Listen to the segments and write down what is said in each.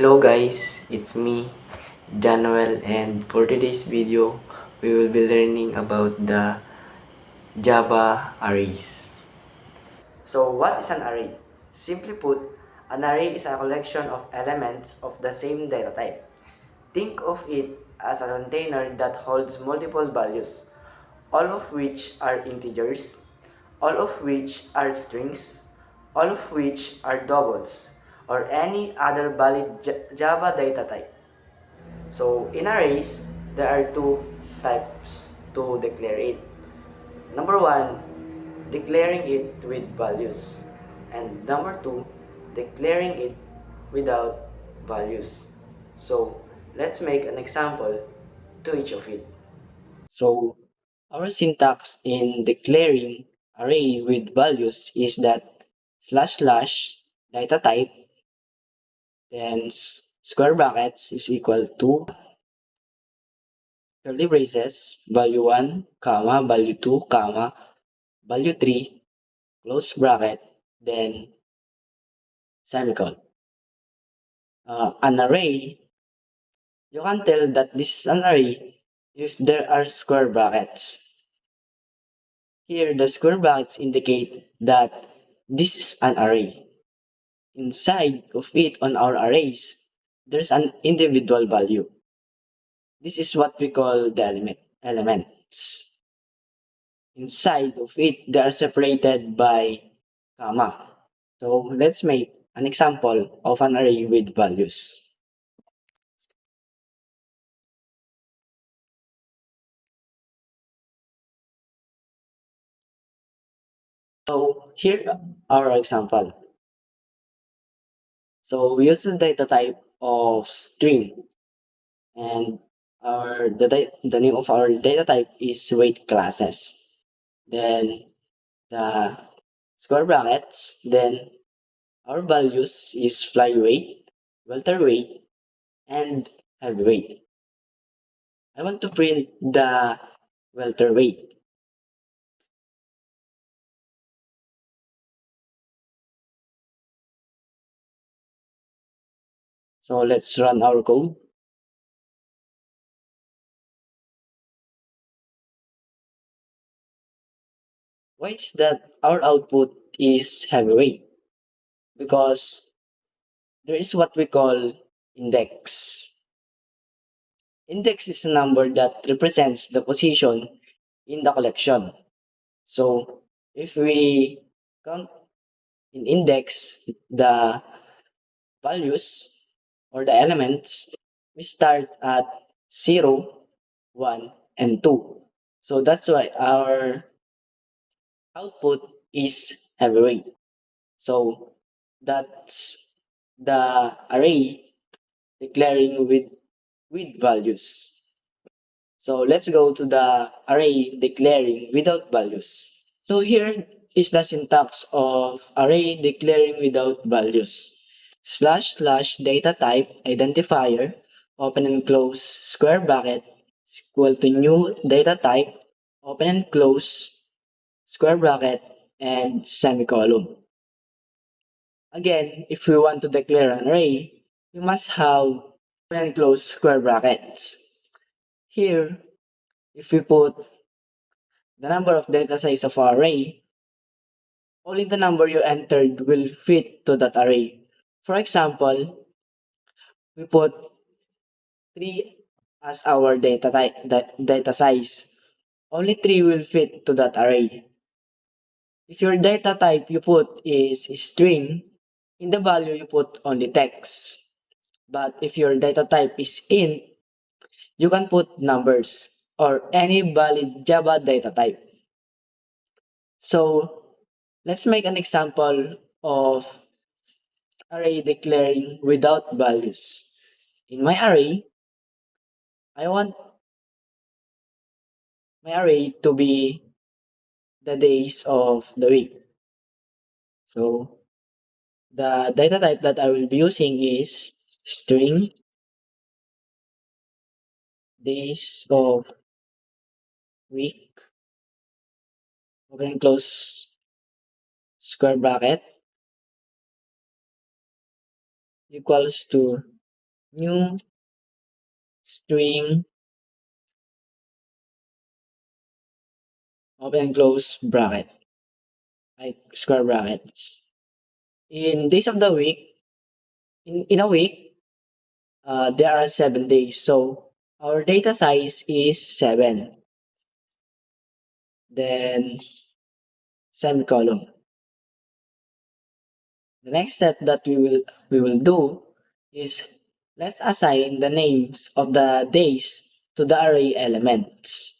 Hello guys, it's me, Januel, and for today's video, we will be learning about the Java arrays. So what is an array? Simply put, an array is a collection of elements of the same data type. Think of it as a container that holds multiple values, all of which are integers, all of which are strings, all of which are doubles, or any other valid Java data type. So in arrays, there are two types to declare it. Number one, declaring it with values. And number two, declaring it without values. So let's make an example to each of it. So our syntax in declaring array with values is that slash slash data type, then square brackets is equal to curly braces, value 1, comma, value 2, comma, value 3, close bracket, then semicolon. An array, you can tell that this is an array if there are square brackets. Here, the square brackets indicate that this is an array. Inside of it on our arrays, there's an individual value. This is what we call the elements. Inside of it, they are separated by comma. So let's make an example of an array with values. So here our example. So we use the data type of string, and the name of our data type is weight classes. Then the square brackets, then our values is flyweight, welterweight, and heavyweight. I want to print the welterweight. So let's run our code. Why is that our output is heavyweight? Because there is what we call index. Index is a number that represents the position in the collection. So if we count in index the values or the elements, we start at 0, 1, and 2. So that's why our output is heavyweight. So that's the array declaring with values. So let's go to the array declaring without values. So here is the syntax of array declaring without values. Slash slash data type identifier, open and close square bracket, is equal to new data type, open and close square bracket, and semicolon. Again, if we want to declare an array, we must have open and close square brackets. Here, if we put the number of data size of our array, only the number you entered will fit to that array. For example, we put 3 as our data type, data size. Only 3 will fit to that array. If your data type you put is string, in the value you put only text. But if your data type is int, you can put numbers or any valid Java data type. So let's make an example of array declaring without values. In my array, I want my array to be the days of the week. So the data type that I will be using is string days of week, open and close square bracket, equals to new string, open and close bracket, like square brackets. In days of the week, in a week, there are 7 days. So our data size is 7. Then semicolon. The next step that we will do is let's assign the names of the days to the array elements.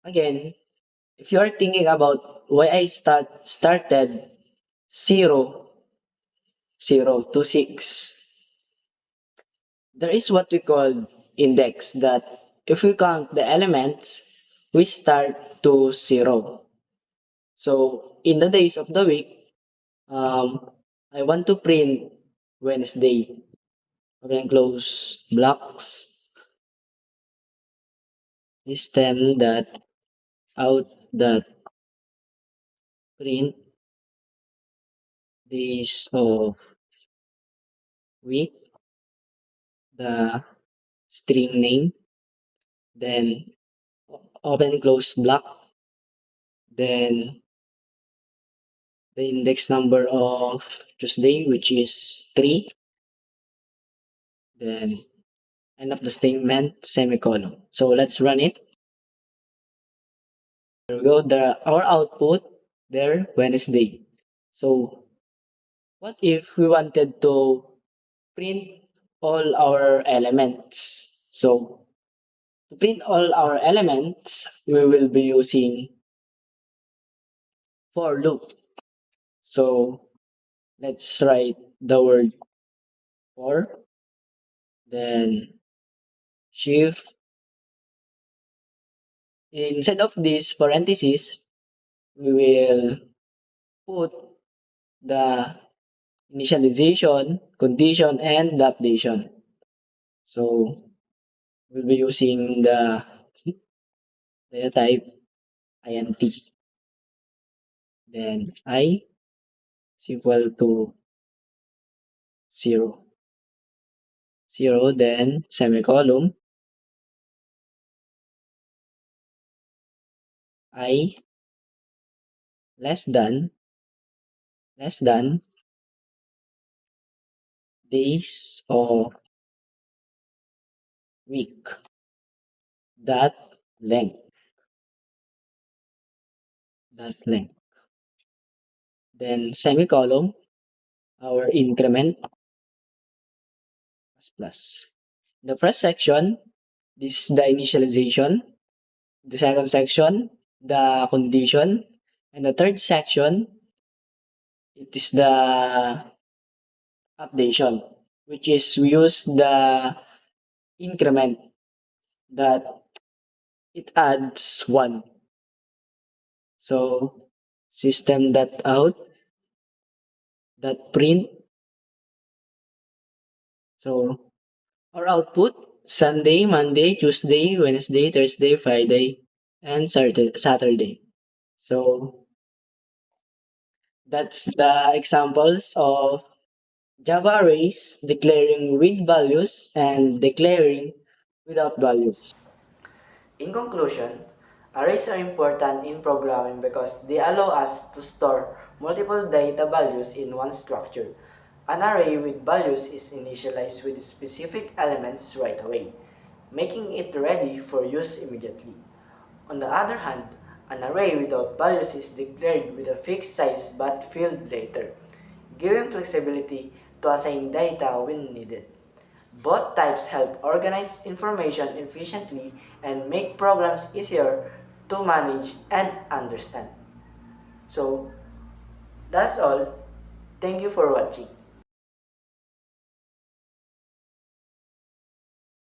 Again, if you are thinking about why I started 0, 0 to 6, there is what we call index that if we count the elements, we start to 0. So in the days of the week, I want to print Wednesday. Open and close blocks, system that out that print days of week, the string name, then open and close block, then the index number of Tuesday, which is 3, then end of the statement, semicolon. So let's run it. There we go. Our output there, Wednesday. So what if we wanted to print all our elements? So to print all our elements, we will be using for loop. So let's write the word for, then shift. Instead of this parenthesis, we will put the initialization, condition, and the updation. So we'll be using the data type int. Then I is equal to 0. 0, then semicolon, I less than days of week, that length, that length. Then semicolon, our increment plus. The first section, this is the initialization. The second section, the condition. And the third section, it is the updation, which is we use the increment that it adds 1. So system dot out dot print. So our output Sunday, Monday, Tuesday, Wednesday, Thursday, Friday, and Saturday. So that's the examples of Java arrays declaring with values and declaring without values. In conclusion, arrays are important in programming because they allow us to store multiple data values in one structure. An array with values is initialized with specific elements right away, making it ready for use immediately. On the other hand, an array without values is declared with a fixed size but filled later, giving flexibility to assign data when needed. Both types help organize information efficiently and make programs easier to manage and understand. So, that's all. Thank you for watching.